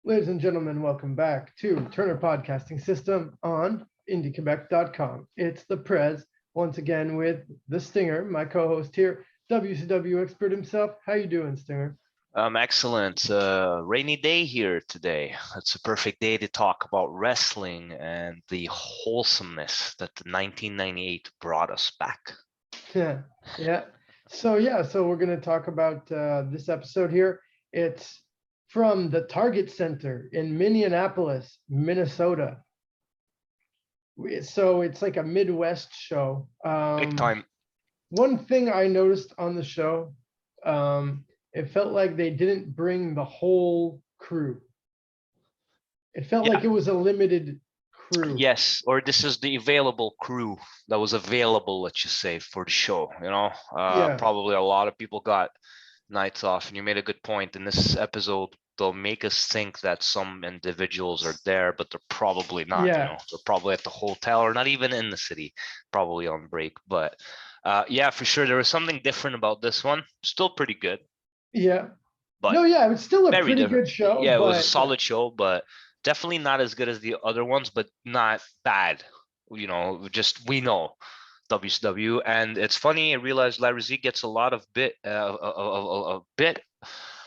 Ladies and gentlemen, welcome back to Turner Podcasting System on indiequebec.com. It's the Prez, once again with the Stinger, my co-host here, WCW expert himself. How you doing, Stinger? Excellent. Rainy day here today. It's a perfect day to talk about wrestling and the wholesomeness that the 1998 brought us back. Yeah, yeah. So we're going to talk about this episode here. It's from the Target Center in Minneapolis, Minnesota. So it's like a Midwest show. Big time. One thing I noticed on the show, it felt like they didn't bring the whole crew. It felt like it was a limited crew. Yes, or this is the available crew that was available, let's just say, for the show. Probably a lot of people got nights off, and you made a good point. In this episode, they'll make us think that some individuals are there, but they're probably not. Yeah. They're probably at the hotel or not even in the city, probably on break. But for sure, there was something different about this one. Still pretty good. Yeah. But it was still a pretty different. good show. Yeah, it was a solid show, but definitely not as good as the other ones, but not bad. We know WCW, and it's funny. I realized Larry Z gets a lot of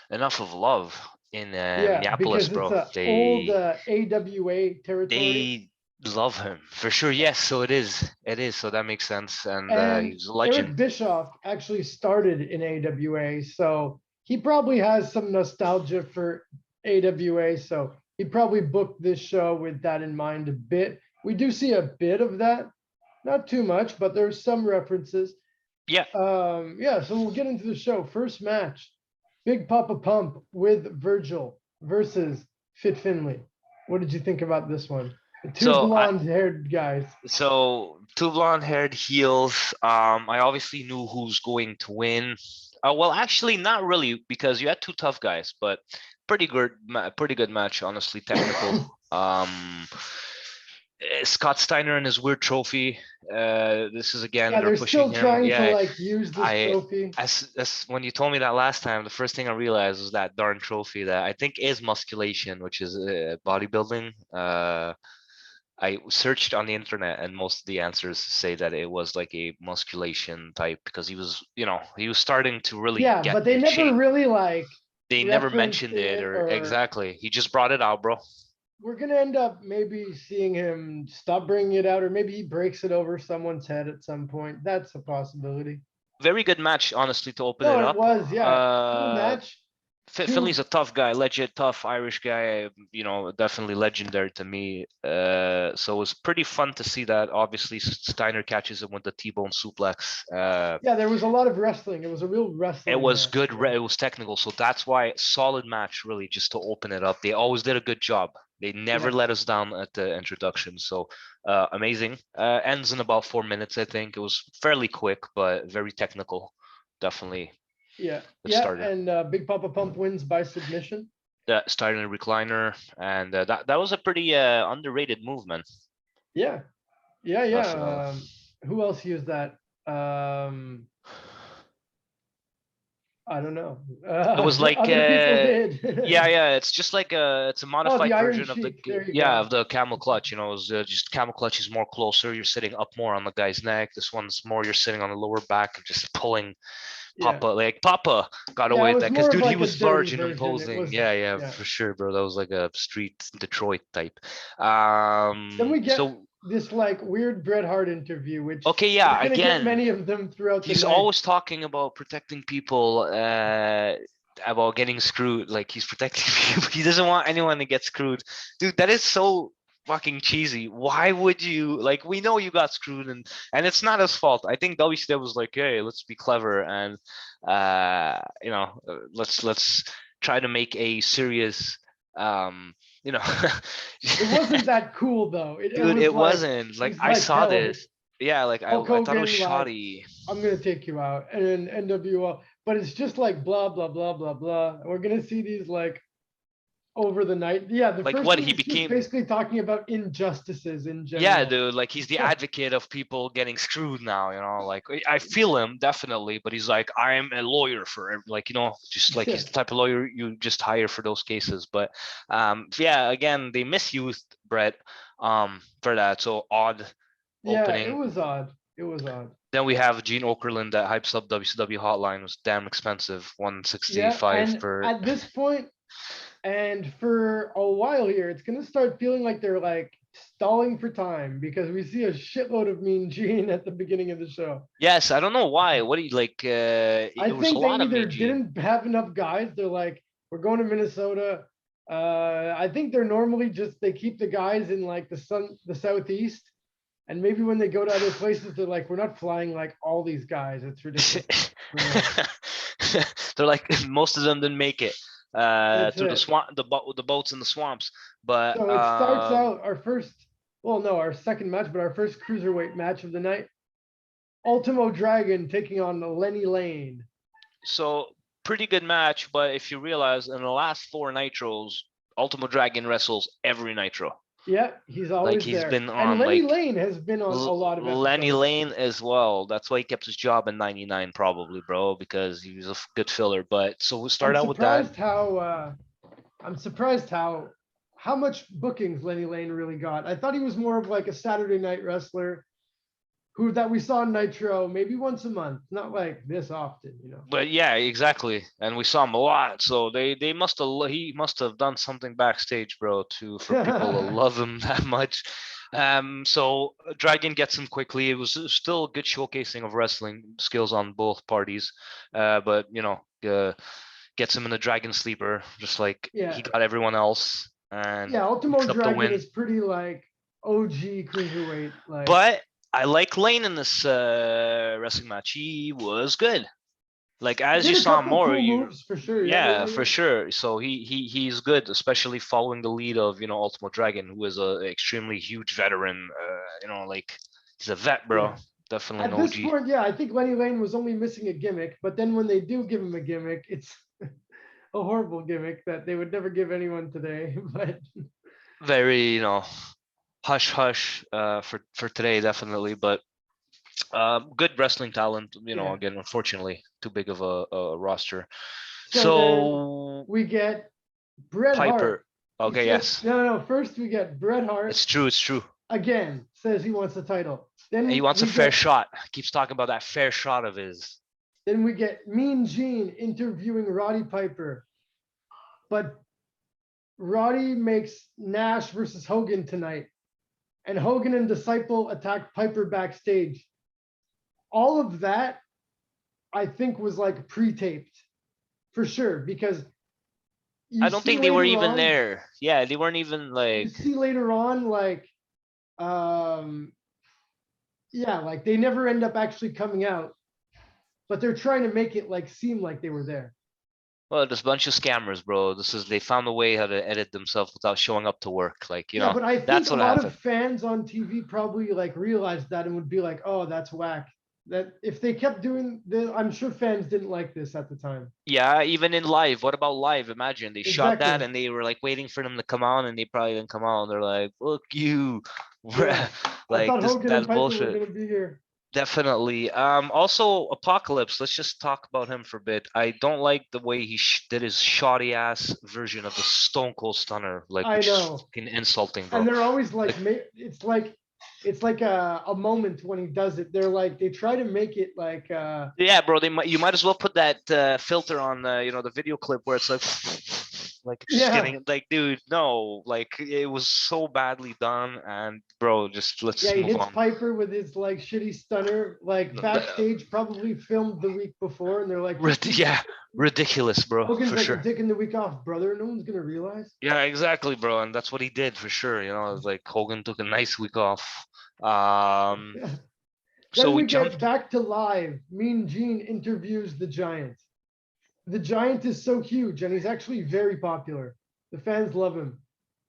enough of love in Minneapolis, bro. It's old AWA territory. They love him for sure. Yes, so it is. So that makes sense, and he's a legend. Eric Bischoff actually started in AWA, so he probably has some nostalgia for AWA. So he probably booked this show with that in mind a bit. We do see a bit of that, not too much, but there's some references. Yeah. So we'll get into the show. First match, Big Papa Pump with Virgil versus Fit Finlay. What did you think about this one? Two blonde-haired guys. So two blonde-haired heels. I obviously knew who's going to win. Well, actually, not really, because you had two tough guys, but pretty good match, honestly, technical. Scott Steiner and his weird trophy. This is again. They're still trying to use this trophy. As when you told me that last time, the first thing I realized was that darn trophy that I think is musculation, which is bodybuilding. I searched on the internet, and most of the answers say that it was like a musculation type, because he was starting to really get but they never shape. Really they never mentioned it or exactly. He just brought it out, bro. We're gonna end up maybe seeing him stop bringing it out, or maybe he breaks it over someone's head at some point. That's a possibility. Very good match, honestly, to open it up. It was, cool match. Finley's a tough guy, legit tough Irish guy, definitely legendary to me. So it was pretty fun to see that. Obviously, Steiner catches him with the T-bone suplex. There was a lot of wrestling. It was a real wrestling. It was good. It was technical. So that's why solid match, really, just to open it up. They always did a good job. They never let us down at the introduction. So amazing. Ends in about 4 minutes, I think. It was fairly quick, but very technical. Definitely. And Big Papa Pump wins by submission. Starting a recliner, and that was a pretty underrated movement. Yeah. Who else used that? I don't know. It was like it's just like it's a modified version of the camel clutch. It was just camel clutch is more closer. You're sitting up more on the guy's neck. This one's more you're sitting on the lower back and just pulling. Papa got away with that because dude, he was large and imposing. For sure, bro. That was like a street Detroit type. Then we get this weird Bret Hart interview, which again, get many of them throughout. He's always talking about protecting people, about getting screwed. Like he's protecting people. He doesn't want anyone to get screwed, dude. That is so fucking cheesy. Why would you we know you got screwed and it's not his fault. I think WCW was like, hey, let's be clever and let's try to make a serious it wasn't that cool though. It wasn't I saw this. Yeah, I thought it was shoddy. I'm gonna take you out, and then NWO, but it's just blah blah blah blah blah. We're gonna see these over the night. Yeah, the like first what one he is became. basically talking about injustices in general. Yeah, dude, like he's the advocate of people getting screwed now, you know, like I feel him definitely, but he's like, I am a lawyer for like, you know, just like he's the type of lawyer you just hire for those cases. But yeah, again, they misused Brett for that. So odd opening. It was odd. It was odd. Then we have Gene Okerlund that hypes up WCW Hotline, was damn expensive, 165 per. At this point, and for a while here, it's gonna start feeling like they're like stalling for time because we see a shitload of Mean Gene at the beginning of the show. Yes, I don't know why. What do you like? I think they either didn't have enough guys. They're like, we're going to Minnesota. I think they're normally just they keep the guys in like the southeast. And maybe when they go to other places, they're like, we're not flying like all these guys. It's ridiculous. They're like, most of them didn't make it through the swamp, the boats in the swamps. But so it starts out our second match, but our first cruiserweight match of the night. Ultimo Dragon taking on Lenny Lane. So pretty good match, but if you realize in the last 4 Nitros, Ultimo Dragon wrestles every Nitro. Yeah, he's always like he's there. been on. And Lenny Lane has been on a lot of episodes. Lenny Lane as well. That's why he kept his job in '99, probably, bro, because he was a good filler. But so we start out with that. I'm surprised how much bookings Lenny Lane really got. I thought he was more of like a Saturday night wrestler that we saw in Nitro maybe once a month, not like this often, you know. But yeah, exactly. And we saw him a lot. So he must have done something backstage, bro, for people to love him that much. So Dragon gets him quickly. It was still a good showcasing of wrestling skills on both parties. But you know, gets him in the Dragon Sleeper, just like he got everyone else. And Ultimo Dragon is pretty like OG cruiserweight. Like, but I like Lane in this wrestling match. He was good. Like as you saw more, moves for sure. Yeah, for sure. So he's good, especially following the lead of Ultimo Dragon, who is a extremely huge veteran. You know, like he's a vet, bro. Yeah. Definitely an OG. At this point, I think Lenny Lane was only missing a gimmick, but then when they do give him a gimmick, it's a horrible gimmick that they would never give anyone today. But very, hush hush for today, definitely. But good wrestling talent, again, unfortunately too big of a roster. So we get Bret Piper Hart. Okay, yes. No, first we get Bret Hart. It's true. Again, says he wants the title. Then he wants a fair shot. Keeps talking about that fair shot of his. Then we get Mean Gene interviewing Roddy Piper. But Roddy makes Nash versus Hogan tonight. And Hogan and Disciple attack Piper backstage. All of that, I think, was like pre-taped for sure, because I don't think they were even there. Yeah, they weren't even like. You see later on, like, like they never end up actually coming out, but they're trying to make it like seem like they were there. Well, there's a bunch of scammers, bro. They found a way how to edit themselves without showing up to work. Like, but I think that's what happened. A lot of fans on TV probably like realized that and would be like, oh, that's whack. That if they kept doing this, I'm sure fans didn't like this at the time. Yeah, even in live. What about live? Imagine they shot that and they were like waiting for them to come on, and they probably didn't come on. They're like, "Look, you." Yeah. Like I thought Hogan that's and Piper bullshit. were gonna be here. Definitely. Also, Apocalypse. Let's just talk about him for a bit. I don't like the way he did his shoddy ass version of the Stone Cold Stunner. Like, I know. Fucking insulting, bro. And they're always like, it's like a moment when he does it. They're like, they try to make it like. Yeah, bro. You might as well put that filter on the video clip where it's like just getting like, dude, no, like it was so badly done, and bro, just let's he move hits on. Piper with his like shitty stunner, like backstage, probably filmed the week before, and they're like, ridiculous, bro. Hogan's for like, sure. taking the week off, brother. No one's gonna realize. Yeah, exactly, bro, and that's what he did for sure. It's like Hogan took a nice week off. So we get back to live. Mean Gene interviews the Giant. The Giant is so huge, and he's actually very popular. The fans love him.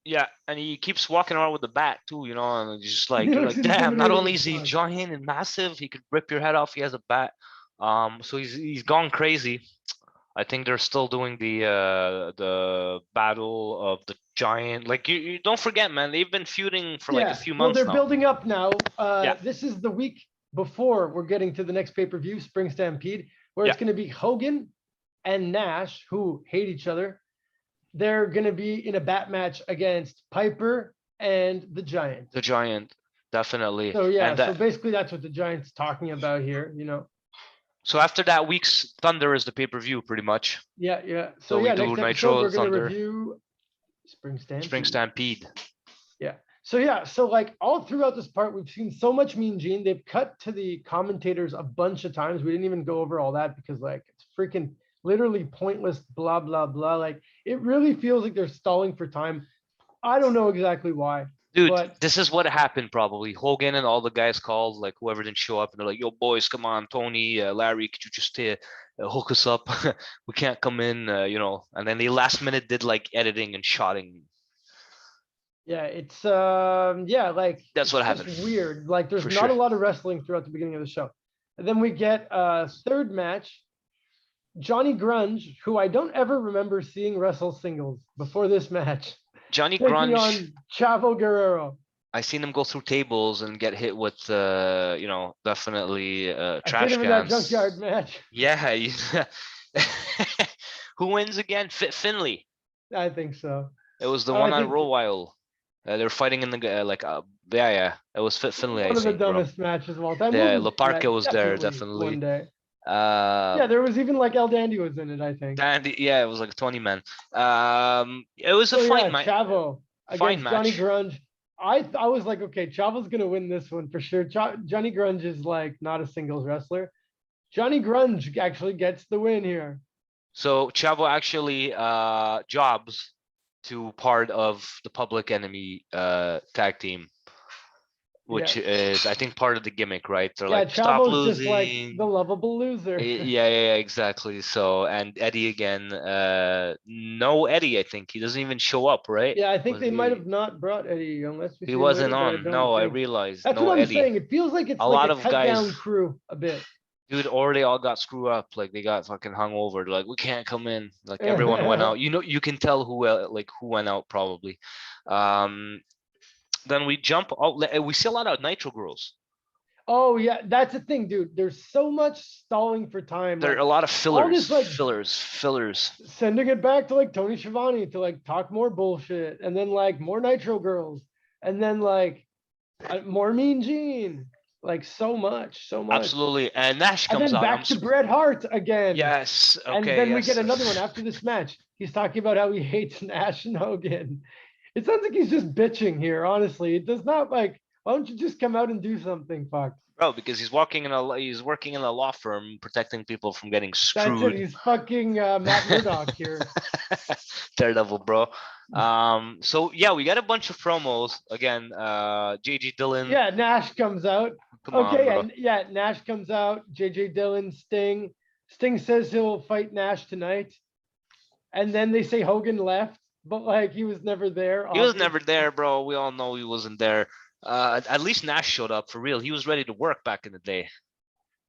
Yeah, and he keeps walking around with the bat too, and it's just like, you're like, damn, not only is he giant and massive, he could rip your head off. He has a bat. So he's gone crazy. I think they're still doing the battle of the giant. Like you don't forget, man. They've been feuding for like a few months they're now. building up now. This is the week before we're getting to the next pay-per-view, Spring Stampede, where it's going to be Hogan and Nash, who hate each other. They're going to be in a bat match against Piper and the Giant. The Giant, definitely. So yeah, so basically that's what the Giant's talking about here, you know. So after that week's Thunder is the pay-per-view, pretty much. Yeah. So yeah, next episode we're going to review Spring Stampede. Yeah. So like all throughout this part, we've seen so much Mean Gene. They've cut to the commentators a bunch of times. We didn't even go over all that because like it's freaking literally pointless, blah, blah, blah. Like it really feels like they're stalling for time. I don't know exactly why. Dude, this is what happened probably. Hogan and all the guys called, like whoever didn't show up, and they're like, yo, boys, come on, Tony, Larry, could you just hook us up? We can't come in, you know. And then they last minute did like editing and shotting. Yeah, it's like that's what happened. Weird. Like there's not a lot of wrestling throughout the beginning of the show. And then we get a third match. Johnny Grunge, who I don't ever remember seeing wrestle singles before this match. Johnny Grunge on Chavo Guerrero. I seen him go through tables and get hit with, you know, definitely trash cans. In that junkyard match. Yeah. Who wins again? Finley. I think so. It was the one on Rowild. They were fighting in the It was Finley. One of the dumbest matches of all time. Yeah, Laparka was there definitely. One day. There was even like El Dandy was in it, I think. Dandy, yeah, it was like 20 men. It was a fine match. Chavo against Johnny Grunge. I was like, okay, Chavo's gonna win this one for sure. Johnny Grunge is like not a singles wrestler. Johnny Grunge actually gets the win here. So Chavo actually jobs to part of the Public Enemy tag team, which is, I think, part of the gimmick, right? They're like, stop losing. Just like the lovable loser. Yeah, exactly. So, and Eddie again, no Eddie, I think. He doesn't even show up, right? Yeah, I think they might have not brought Eddie unless he wasn't on. No, I realized. That's what I'm saying. It feels like it's a lot of guys down crew a bit. Dude, or they all got screwed up. Like they got fucking hung over. They're like, we can't come in. Like everyone went out. You know, you can tell who went out probably. Then we jump out. We see a lot of Nitro girls. Oh yeah, that's the thing, dude. There's so much stalling for time. There are a lot of fillers. Fillers. Sending it back to like Tony Schiavone to like talk more bullshit, and then like more Nitro girls, and then like more Mean Gene. Like so much. Absolutely. And Nash comes out. And then back to Bret Hart again. Yes. Okay. And then we get another one after this match. He's talking about how he hates Nash and Hogan. It sounds like he's just bitching here, honestly. It does not like, why don't you just come out and do something, fuck? Bro, because he's working in a law firm protecting people from getting screwed. That's it. He's fucking Matt Murdock here. Daredevil, bro. So yeah, we got a bunch of promos again. JJ Dillon. Yeah, Nash comes out. Nash comes out. JJ Dillon, Sting. Sting says he'll fight Nash tonight, and then they say Hogan left, but like he was never there. He was never there, bro. We all know he wasn't there. At least Nash showed up for real. He was ready to work back in the day.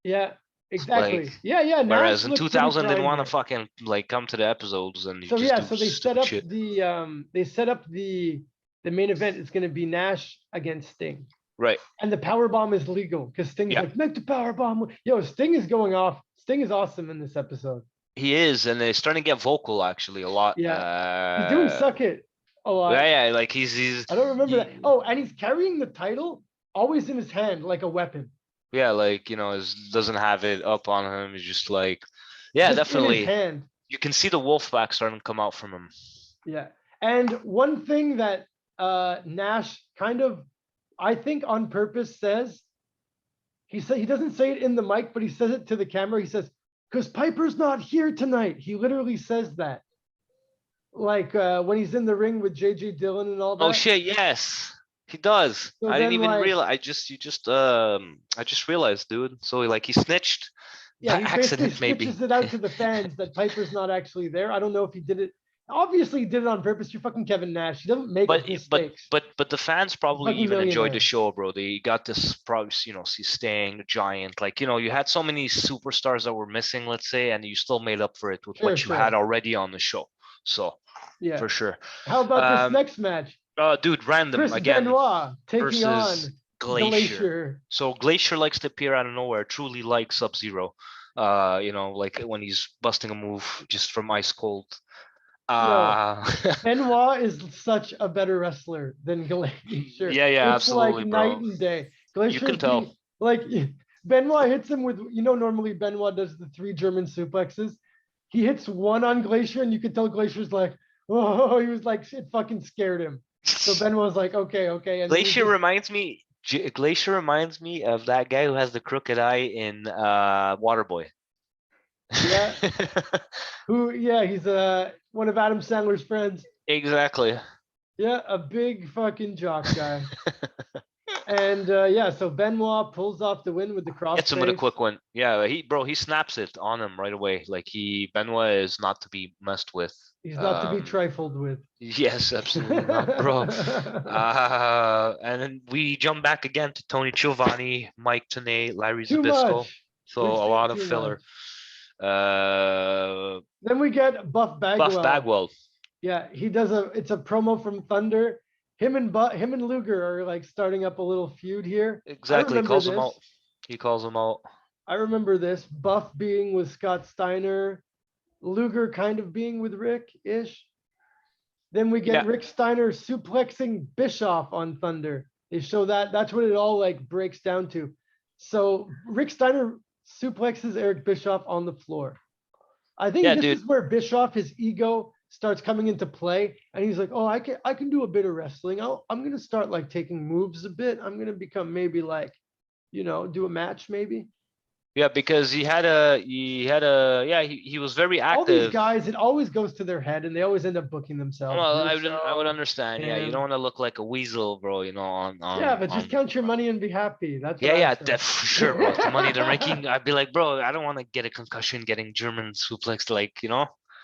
Yeah, exactly. Like, yeah. Whereas in 2000, didn't want to fucking like come to the episodes and so they set up the main event. It's going to be Nash against Sting. Right. And the power bomb is legal because Sting's like, make the power bomb. Yo, Sting is going off. Sting is awesome in this episode. He is, and they're starting to get vocal actually a lot. Yeah. He's doing Suck It a lot. Yeah, like he's I don't remember that. Oh, and he's carrying the title always in his hand like a weapon. Yeah, like, you know, doesn't have it up on him. He's just like, yeah, just definitely. In his hand. You can see the wolf pack starting to come out from him. Yeah. And one thing that Nash kind of, I think on purpose says, he doesn't say it in the mic, but he says it to the camera. He says, because Piper's not here tonight. He literally says that. Like when he's in the ring with JJ Dillon and all that. Oh shit, yes. He does. So I didn't even realize. I just realized, dude. So like he snitched. Yeah, he basically snitches it out to the fans that Piper's not actually there. I don't know if he did it Obviously, he did it on purpose. You're fucking Kevin Nash. He doesn't make mistakes. But the fans probably even enjoyed the show, bro. They got this probably, see Sting, Giant, like, you had so many superstars that were missing, let's say, and you still made up for it with what you had already on the show. So yeah, for sure. How about this next match? Dude, random Chris again. Benoit taking on Glacier. So Glacier likes to appear out of nowhere, truly like Sub-Zero. Like when he's busting a move just from ice cold. Benoit is such a better wrestler than Glacier. Yeah, it's absolutely, like night and day. Glacier, you can tell. Like Benoit hits him with, normally Benoit does the 3 German suplexes. He hits one on Glacier, and you can tell Glacier's like, oh, he was like, it fucking scared him. So Benoit's like, okay. And Glacier reminds me of that guy who has the crooked eye in Waterboy. Yeah. He's one of Adam Sandler's friends. Exactly. Yeah, a big fucking jock guy. And so Benoit pulls off the win with the cross. Hits him with a quick one. Yeah, he snaps it on him right away. Like Benoit is not to be messed with. He's not to be trifled with. Yes, absolutely not, bro. And then we jump back again to Tony Giovanni, Mike Tenay, Larry Zbyszko. So a lot of filler. Then we get Buff Bagwell. Yeah, he does it's a promo from Thunder. Him and Luger are like starting up a little feud here. Exactly. He calls him out. I remember this. Buff being with Scott Steiner, Luger kind of being with Rick-ish. Then we get Rick Steiner suplexing Bischoff on Thunder. They show that. That's what it all like breaks down to. So Rick Steiner suplexes Eric Bischoff on the floor. I think this is where Bischoff, his ego starts coming into play, and he's like, oh, I can do a bit of wrestling. I'm gonna start like taking moves a bit. I'm gonna become maybe like, do a match maybe. Yeah, because he was very active. All these guys, it always goes to their head, and they always end up booking themselves. Well, I would understand. Yeah, you don't want to look like a weasel, bro. Just count your money and be happy. That's for sure, bro. The money they're making, I'd be like, bro, I don't want to get a concussion getting German suplexed,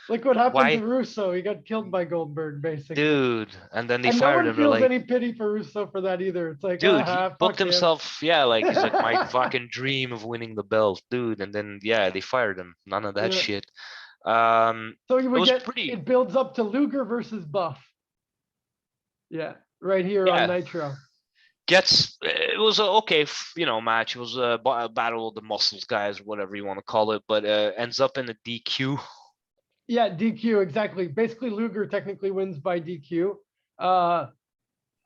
Like what happened to Russo? He got killed by Goldberg, basically. Dude, and then they fired him. No one feels any pity for Russo for that either. It's like, dude, he booked himself. Yeah, like he's like my fucking dream of winning the belt, dude. And then they fired him. None of that shit. So it builds up to Luger versus Buff. Yeah, right here on Nitro. It was a okay, match. It was a battle of the muscles guys, or whatever you want to call it, but ends up in a DQ. Yeah, DQ, exactly. Basically, Luger technically wins by DQ.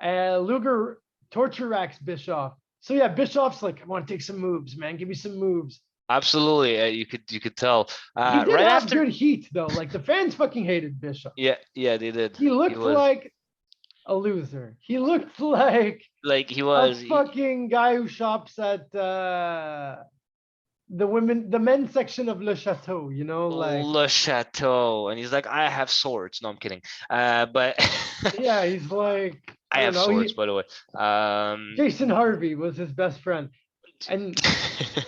Luger torture racks Bischoff. So yeah, Bischoff's like, I want to take some moves, man. Give me some moves. Absolutely, you could tell. He did have good heat though. Like the fans fucking hated Bischoff. Yeah, they did. He looked like a loser. He looked like he was a fucking guy who shops at the men's section of Le Chateau, Le Chateau, and he's like, I have swords. No, I'm kidding. But yeah, he's like, I have swords, by the way. Jason Harvey was his best friend, and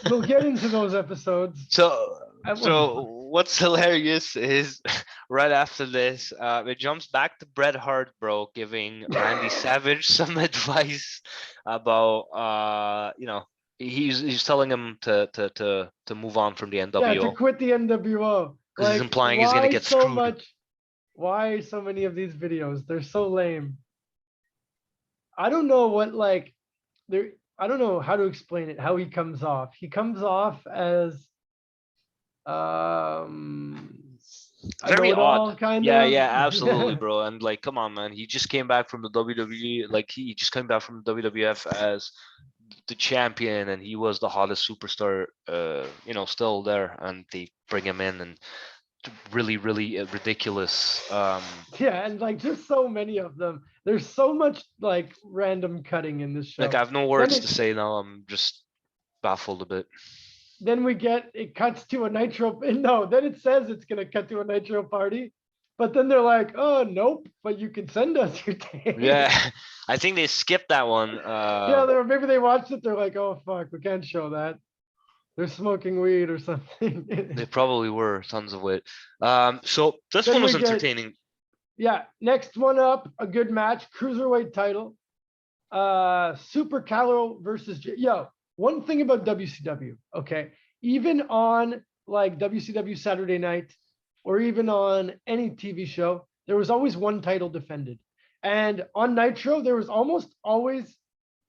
we'll get into those episodes. So what's hilarious is right after this, it jumps back to Bret Hart, bro, giving Randy Savage some advice about He's telling him to move on from the NWO. Yeah, to quit the NWO. Because he's implying he's gonna get screwed. Why so many of these videos? They're so lame. I don't know I don't know how to explain it. How he comes off. He comes off as very odd. Yeah, absolutely, bro. And like, come on, man. He just came back from the WWE. Like he just came back from the WWF as the champion, and he was the hottest superstar still there, and they bring him in, and really ridiculous. And like just so many of them. There's so much like random cutting in this show. Like I have no words to say now. I'm just baffled a bit. Then it cuts to a Nitro. No, then it says it's gonna cut to a Nitro party. But then they're like, oh, nope, but you can send us your tape. Yeah, I think they skipped that one. Maybe they watched it. They're like, oh, fuck, we can't show that. They're smoking weed or something. They probably were, tons of it. So this one was entertaining. Yeah, next one up, a good match, cruiserweight title. Super Calo versus one thing about WCW, okay? Even on like WCW Saturday Night or even on any TV show, there was always one title defended. And on Nitro, there was almost always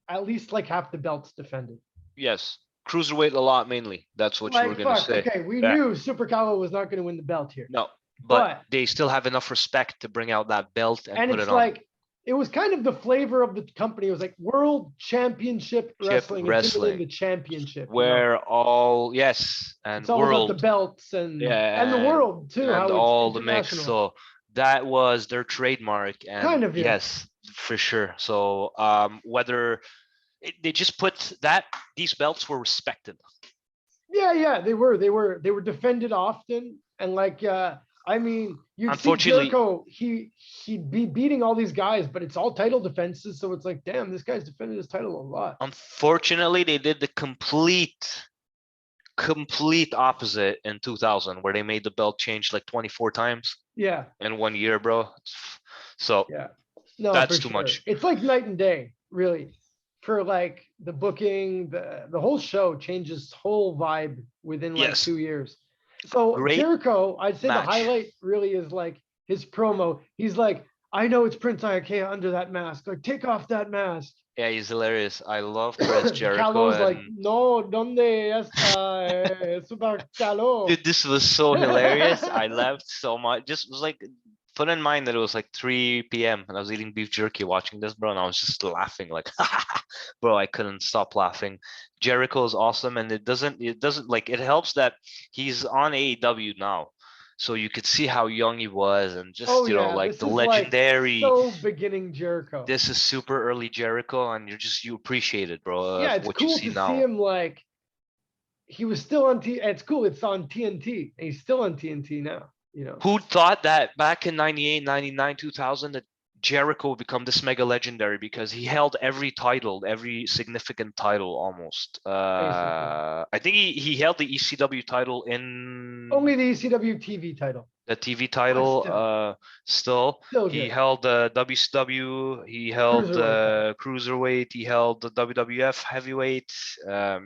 at least like half the belts defended. Yes. Cruiserweight a lot mainly. That's what you were going to say. Okay, we knew Super Calo was not going to win the belt here. No, but they still have enough respect to bring out that belt and put it on. Like, it was kind of the flavor of the company. It was like World Championship Wrestling. The championship. Where all, yes, and it's all world. About the belts and the world too. And all the mix. So that was their trademark. And kind of, yes, for sure. So whether they just put these belts were respected. Yeah, they were defended often. And like, I mean, you'd see Jericho, he'd be beating all these guys, but it's all title defenses. So it's like, damn, this guy's defended his title a lot. Unfortunately, they did the complete opposite in 2000, where they made the belt change like 24 times. Yeah. In 1 year, bro. So yeah, no, that's too much. It's like night and day, really. For like the booking, the whole show changes whole vibe within like 2 years. So Jericho, I'd say the highlight really is like his promo. He's like, I know it's Prince Iaukea under that mask. Like, take off that mask. Yeah, he's hilarious. I love Prez Jericho. Calo's like, no, donde está Super Calo? Dude, this was so hilarious. I laughed so much. Just was like, put in mind that it was like 3 p.m. and I was eating beef jerky watching this, bro, and I was just laughing like, bro, I couldn't stop laughing. Jericho is awesome, and it doesn't like, it helps that he's on AEW now, so you could see how young he was, and just like the legendary like so beginning Jericho. This is super early Jericho, and you appreciate it, bro. Yeah, it's what cool you see to now. See him like he was still on it's cool. It's on TNT, and he's still on TNT now. You know, who thought that back in 98, 99, 2000 that Jericho would become this mega legendary, because he held every significant title almost. I think he held the ECW title in only the ECW TV title. The TV title, still he held the WCW, he held Cruiserweight, he held the WWF Heavyweight.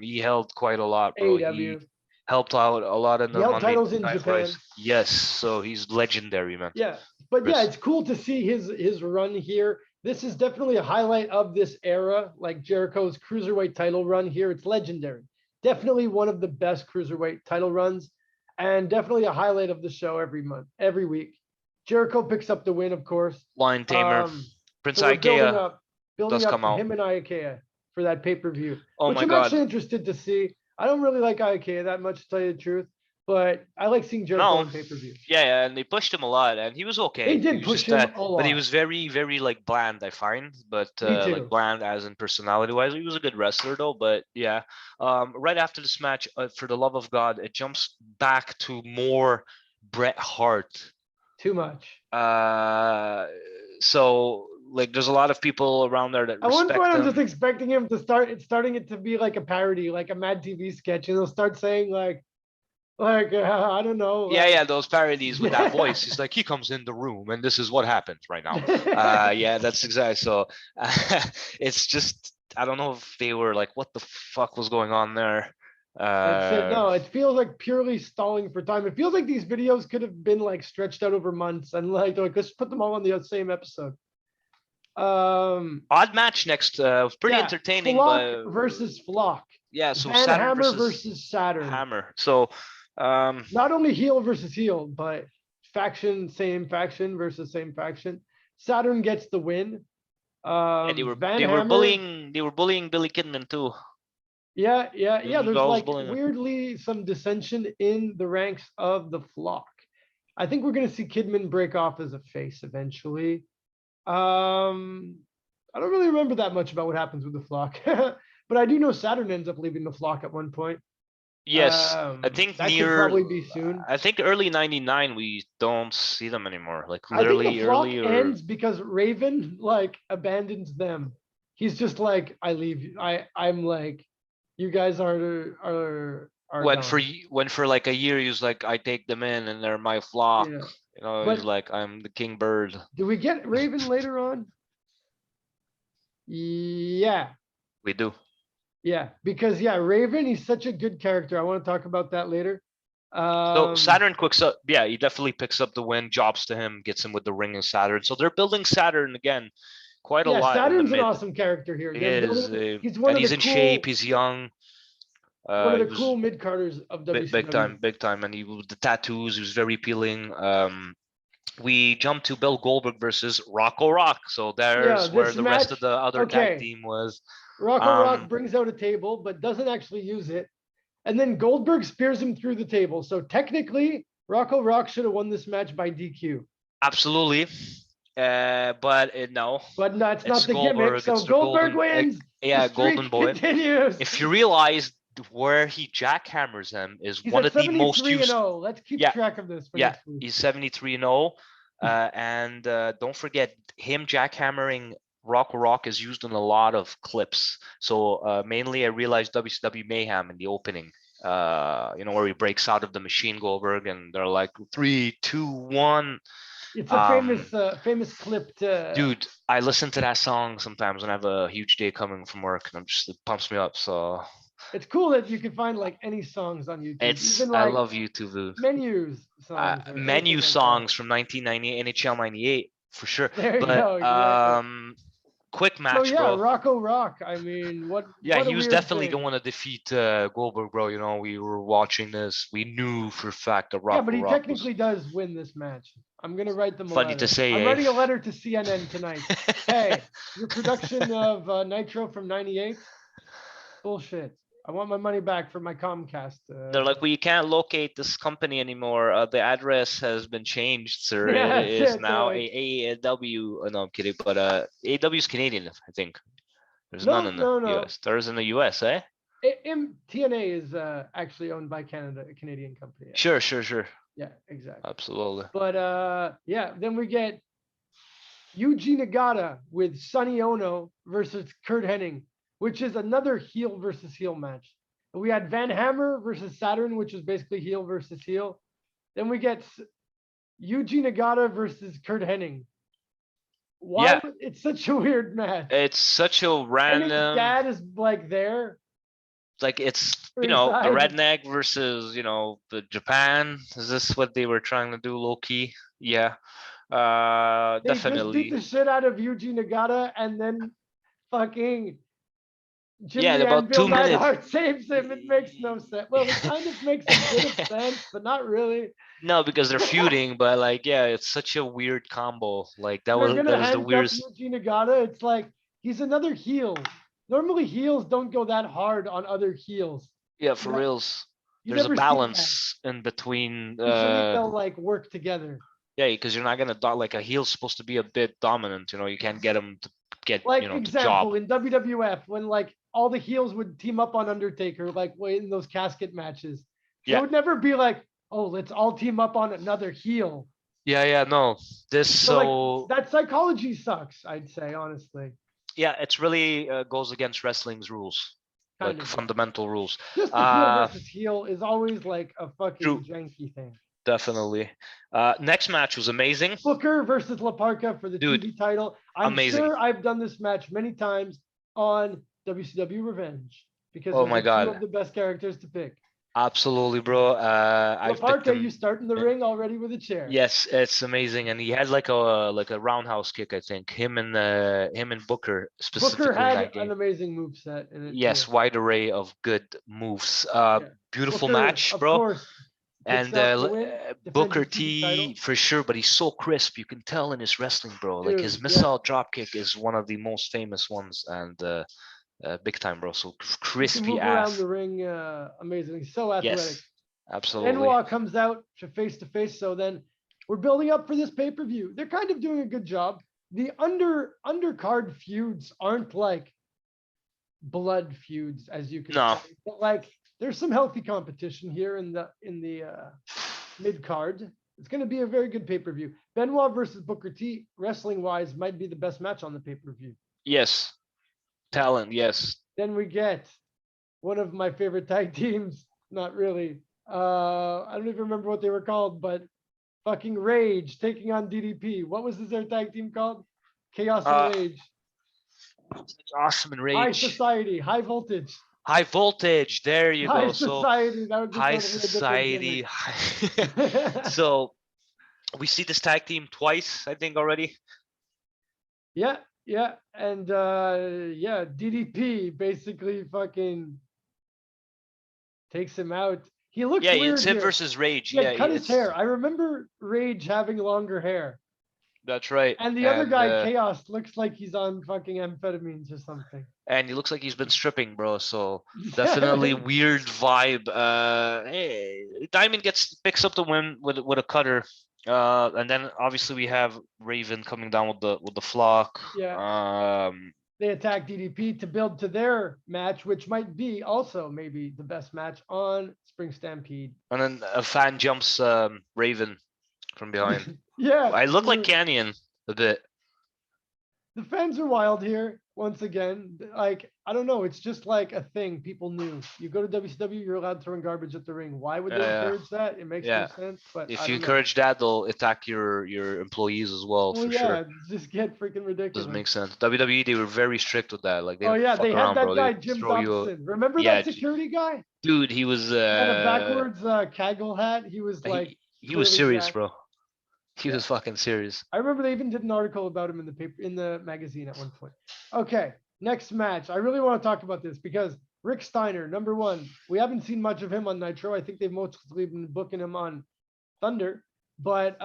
He held quite a lot, bro. AEW. He helped out a lot in the Monday titles in Japan. Yes, so he's legendary, man. Yeah, but yeah, it's cool to see his run here. This is definitely a highlight of this era, like Jericho's cruiserweight title run here. It's legendary. Definitely one of the best cruiserweight title runs, and definitely a highlight of the show every week. Jericho picks up the win, of course. Lion Tamer, Prince Iaukea building up him and Iaukea for that pay-per-view, which I'm actually interested to see. I don't really like Iaukea that much, to tell you the truth, but I like seeing Jericho on pay-per-view. Yeah, and they pushed him a lot, and he was okay. They did push him a lot. But he was very, very like bland, I find. But like bland as in personality-wise. He was a good wrestler though, but yeah. Right after this match, for the love of God, it jumps back to more Bret Hart. Too much. So like there's a lot of people around there that at one point I'm just expecting him to starting it to be like a parody, like a Mad TV sketch, and he'll start saying like I don't know. Yeah, those parodies with that voice. He's like, he comes in the room and this is what happens right now. Yeah, that's exactly. So it's just, I don't know if they were like, what the fuck was going on there? That's it. No, it feels like purely stalling for time. It feels like these videos could have been like stretched out over months, and like let's put them all on the same episode. Odd match next. Pretty entertaining. Flock versus Flock. Yeah, so Saturn Hammer versus Saturn. Hammer. So not only heel versus heel, but same faction versus same faction. Saturn gets the win. And they were bullying Billy Kidman too. Yeah. There's like weirdly some dissension in the ranks of the Flock. I think we're gonna see Kidman break off as a face eventually. I don't really remember that much about what happens with the Flock, but I do know Saturn ends up leaving the Flock at one point. Yes, I think that could probably be soon. I think early '99 we don't see them anymore. Like literally, I think the Flock ends because Raven like abandons them. He's just like, I leave. I'm like, you guys are are when gone. for like a year he was like, I take them in and they're my flock. Yeah. You know, But he's like, I'm the king bird. do we get Raven later on? Yeah. We do. Yeah, because Raven, he's such a good character. I want to talk about that later. So Saturn picks up, yeah, he definitely picks up the win, jobs to him, gets him with the ring of Saturn. So they're building Saturn again quite a lot Saturn's in the mid. An awesome character here. He is, He's one and of he's the in cool, shape. He's young. One of He the was cool mid carders of WCW. big time, and he with the tattoos, he was very appealing. We jump to Bill Goldberg versus Rocco Rock. So there's where the rest of the other tag team was. Rocco Rock brings out a table, but doesn't actually use it. And then Goldberg spears him through the table. So technically, Rocco Rock should have won this match by DQ. Absolutely. But no. But no, it's not the Goldberg, gimmick. So Goldberg wins. Yeah, Golden Boy. Continues. If you realize where he jackhammers him is he's one of the most used. Let's keep track of this. Yeah, he's 73-0. And don't forget, him jackhammering Rocco Rock is used in a lot of clips. So mainly I realized WCW Mayhem in the opening, where he breaks out of the machine, Goldberg, and they're like 3, 2, 1. It's a famous clip. Dude, I listen to that song sometimes when I have a huge day coming from work, and it pumps me up. So it's cool that you can find like any songs on YouTube. I love YouTube. Dude. Menus songs. Menu songs from 1998, NHL 98 for sure. There you go. Quick match, bro. Rocco Rock. I mean, what? Yeah, what he was definitely going to defeat Goldberg, bro. You know, we were watching this. We knew for a fact that Rocco Rock. Yeah, but he technically does win this match. I'm gonna write them a letter. Funny to say. I'm writing a letter to CNN tonight. Hey, your production of Nitro from '98, bullshit. I want my money back for my Comcast. They're like, well, you can't locate this company anymore. The address has been changed, sir. Yeah, it is now AEW. No, I'm kidding. But AEW is Canadian, I think. There's none in the US. There's in the US, eh? TNA is actually owned by a Canadian company. Yeah. Sure. Yeah, exactly. Absolutely. But then we get Yuji Nagata with Sonny Ono versus Kurt Hennig, which is another heel versus heel match. And we had Van Hammer versus Saturn, which is basically heel versus heel. Then we get Yuji Nagata versus Kurt Hennig. Why? Yeah. It's such a weird match. It's such a random. And his dad is like there. Like it's the redneck versus the Japan. Is this what they were trying to do, low key? Yeah, they definitely. Just beat the shit out of Yuji Nagata, and then fucking Jimmy about 2 minutes. Heart saves him. It makes no sense. Well, it kind of makes a bit of sense, but not really. No, because they're feuding, but it's such a weird combo. Like that is the weirdest. Yuji Nagata, it's like he's another heel. Normally heels don't go that hard on other heels. Yeah, for reals. There's a balance in between. Usually they'll like work together. Yeah, because you're not gonna like a heel's supposed to be a bit dominant. You can't get him to get example in WWF when like all the heels would team up on Undertaker, like in those casket matches. It would never be like, oh, let's all team up on another heel. Yeah, no. That psychology sucks, I'd say, honestly. Yeah, it's really goes against wrestling's rules, fundamental rules. Just the heel versus heel is always like a fucking janky thing. Definitely. Next match was amazing. Booker versus Laparka for the TV title. I'm sure I've done this match many times on WCW Revenge because oh my God, two of the best characters to pick. Absolutely, bro. Laparka, you start in the ring already with a chair. Yes, it's amazing, and he had like a roundhouse kick. I think him and Booker specifically. Booker had an amazing moveset. Yes, wide array of good moves. Beautiful Booker, match, bro. Course, and Booker T for sure, but he's so crisp. You can tell in his wrestling, bro. Like his missile drop kick is one of the most famous ones, and big time, bro. So crispy ass. Around the ring, amazing. He's so athletic. Yes, absolutely. Benoit comes out face to face. So then we're building up for this pay-per-view. They're kind of doing a good job. The undercard feuds aren't like blood feuds, as you can say, but like there's some healthy competition here in the mid card. It's going to be a very good pay-per-view. Benoit versus Booker T, wrestling wise, might be the best match on the pay-per-view. Yes. Talent, yes. Then we get one of my favorite tag teams, not really. I don't even remember what they were called, but fucking Rage taking on DDP. What was their tag team called? Chaos and Rage. Awesome and Rage. High Society, High Voltage. High Voltage. There you High go. Society. That would be High totally Society. So we see this tag team twice, I think, already. Yeah, yeah, and yeah, DDP basically fucking takes him out. He looks weird. Yeah, it's him here. versus Rage. He had cut his hair. I remember Rage having longer hair. That's right. And the other guy, Chaos, looks like he's on fucking amphetamines or something. And he looks like he's been stripping, bro. So definitely weird vibe. Hey, Diamond picks up the win with a cutter. And then obviously we have Raven coming down with the flock. Yeah. They attack DDP to build to their match, which might be also maybe the best match on Spring Stampede. And then a fan jumps Raven from behind. Yeah. I look like Canyon a bit. The fans are wild here. Once again, like, I don't know. It's just like a thing people knew. You go to WCW, you're allowed throwing garbage at the ring. Why would they encourage that? It makes no sense. But if you encourage that, they'll attack your employees as well, for sure. Just get freaking ridiculous. Doesn't make sense. WWE, they were very strict with that. Like, they they had that guy Jim Dobson. Remember that security guy? Dude, he was had a backwards Kaggle hat. He was like he was serious, bro. He was fucking serious. I remember they even did an article about him in the paper, in the magazine at one point. Okay, next match. I really want to talk about this because Rick Steiner, number one, we haven't seen much of him on Nitro. I think they've mostly been booking him on Thunder, but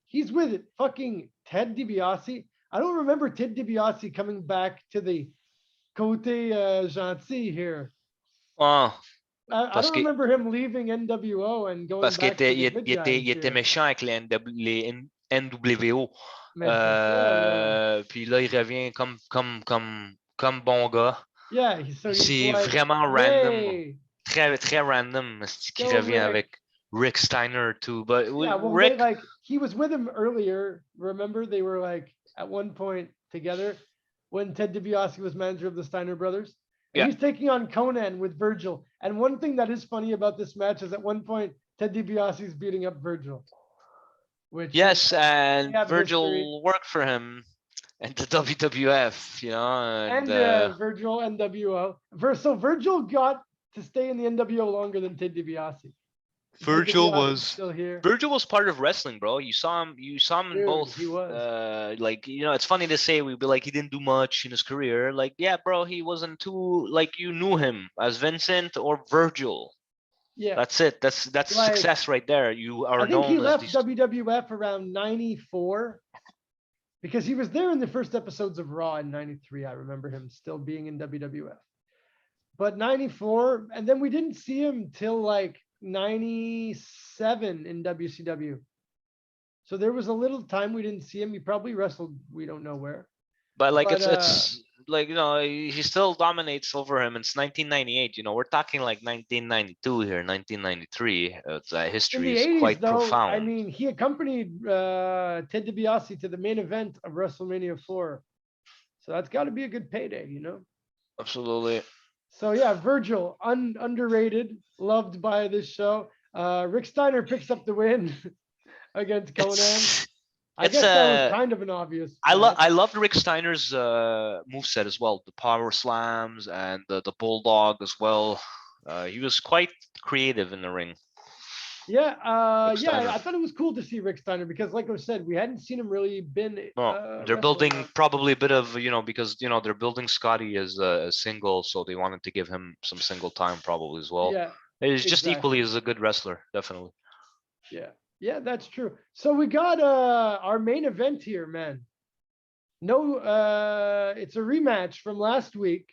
he's with fucking Ted DiBiase. I don't remember Ted DiBiase coming back to the Côté Gentil here. Oh. I don't remember him leaving NWO and going back to the il était méchant avec les NWO. Puis là, il revient comme bon gars. Yeah, c'est like, vraiment random. Très, très random qu'il revient avec Rick Steiner too. But Rick, he was with him earlier. Remember, they were like at one point together when Ted DiBiase was manager of the Steiner brothers. Yeah. He's taking on Conan with Virgil. And one thing that is funny about this match is at one point, Ted DiBiase is beating up Virgil. Which and Virgil worked for him and the WWF, you know. And Virgil, NWO. So Virgil got to stay in the NWO longer than Ted DiBiase. Virgil was part of wrestling, bro. You saw him in both. He was. Like, you know, it's funny to say we'd be like he didn't do much in his career. Like, yeah, bro, he wasn't too, like, you knew him as Vincent or Virgil. Yeah. That's it. That's like, success right there. You are known. I think he left WWF around 94 because he was there in the first episodes of Raw in 93. I remember him still being in WWF. But 94, and then we didn't see him till like 97 in WCW. So there was a little time we didn't see him. He probably wrestled, we don't know where. But like it's like, you know, he still dominates over him. It's 1998, you know, we're talking like 1992 here, 1993. History is 80s, quite profound. I mean, he accompanied Ted DiBiase to the main event of WrestleMania 4. So that's got to be a good payday, you know? Absolutely. So yeah, Virgil, underrated, loved by this show. Rick Steiner picks up the win against Conan. I guess that was kind of an obvious. I loved Rick Steiner's moveset as well, the power slams and the bulldog as well. He was quite creative in the ring. Yeah, I thought it was cool to see Rick Steiner because, like I said, we hadn't seen him really been. They're building probably a bit of, you know, because, you know, they're building Scotty as a single, so they wanted to give him some single time probably as well. Yeah, he's just equally as a good wrestler, definitely. Yeah, that's true. So we got our main event here, man. No, it's a rematch from last week.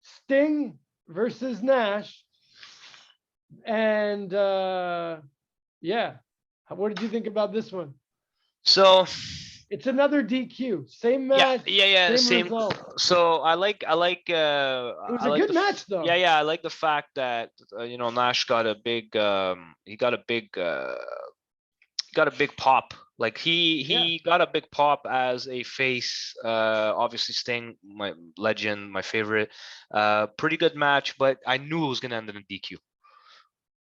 Sting versus Nash. And yeah, what did you think about this one? So it's another DQ, same match. Yeah, same result. So I like it was a good match though. Yeah, I like the fact that you know, Nash got a big got a big pop. Like he got a big pop as a face. Obviously Sting, my legend, my favorite. Pretty good match, but I knew it was gonna end in a DQ.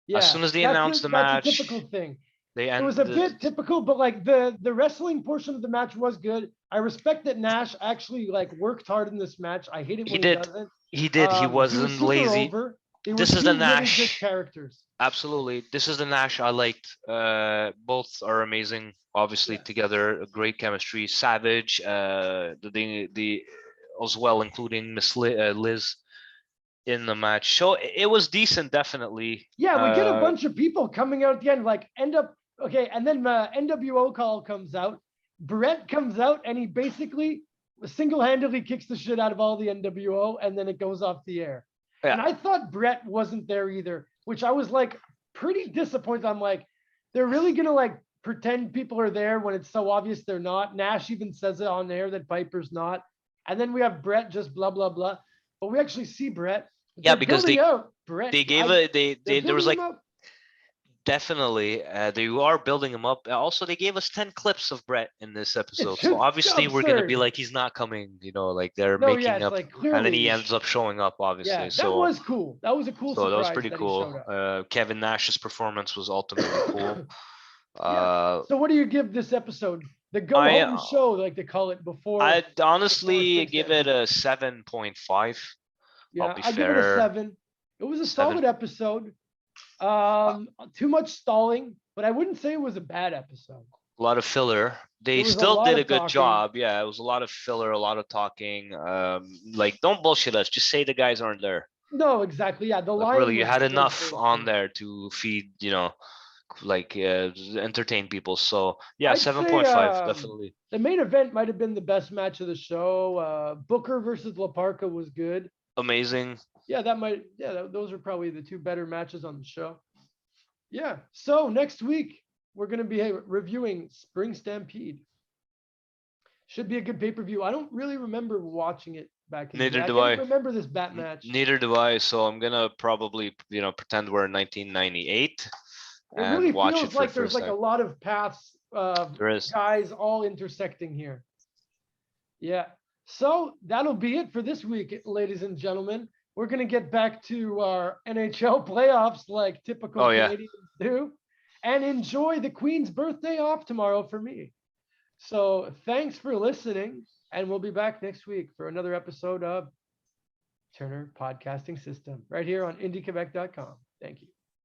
Yeah, as soon as they announced the match, that's a typical thing. It was a bit typical, but like the wrestling portion of the match was good. I respect that Nash actually like worked hard in this match. I hate it when he doesn't. He did. He wasn't was lazy. Over. This is the Nash. Really good characters. Absolutely. This is the Nash I liked. Both are amazing. Obviously, together, great chemistry. Savage. The as well, including Miss Liz in the match. So it was decent, definitely. Yeah, we get a bunch of people coming out at the end, like okay, and then NWO call comes out. Brett comes out and he basically single-handedly kicks the shit out of all the NWO, and then it goes off the air. Yeah. And I thought Brett wasn't there either, which I was like pretty disappointed. I'm like, they're really gonna like pretend people are there when it's so obvious they're not. Nash even says it on air that Piper's not. And then we have Brett just blah blah blah. But we actually see Brett. Yeah, because there was like definitely they are building him up. Also, they gave us 10 clips of Brett in this episode, so obviously we're gonna be like, he's not coming. You know, like they're making up, like, and then he ends up showing up. Obviously, yeah, that was cool. That was a cool. So that was pretty cool. Kevin Nash's performance was ultimately cool. So what do you give this episode? The go home show, like they call it before. I'd honestly give it a 7.5. Yeah, I give it a 7. It was a solid episode. Too much stalling, but I wouldn't say it was a bad episode. A lot of filler. They still did a good job. Yeah, it was a lot of filler, a lot of talking. Like, don't bullshit us. Just say the guys aren't there. No, exactly. Yeah, the line. Really, you had enough on there to feed, like entertain people. So yeah, 7.5 definitely. The main event might have been the best match of the show. Booker versus Laparka was good. Amazing. Yeah, those are probably the two better matches on the show. Yeah. So next week we're going to be reviewing Spring Stampede. Should be a good pay-per-view. I don't really remember watching it back in the day. I can't remember this bat match. Neither do I. So I'm gonna probably pretend we're in 1998 and really watch feels it like there's like a lot of paths guys all intersecting here. Yeah. So that'll be it for this week, ladies and gentlemen. We're going to get back to our NHL playoffs like typical Canadians do and enjoy the Queen's birthday off tomorrow for me. So thanks for listening, and we'll be back next week for another episode of Turner Podcasting System right here on indiequebec.com. Thank you.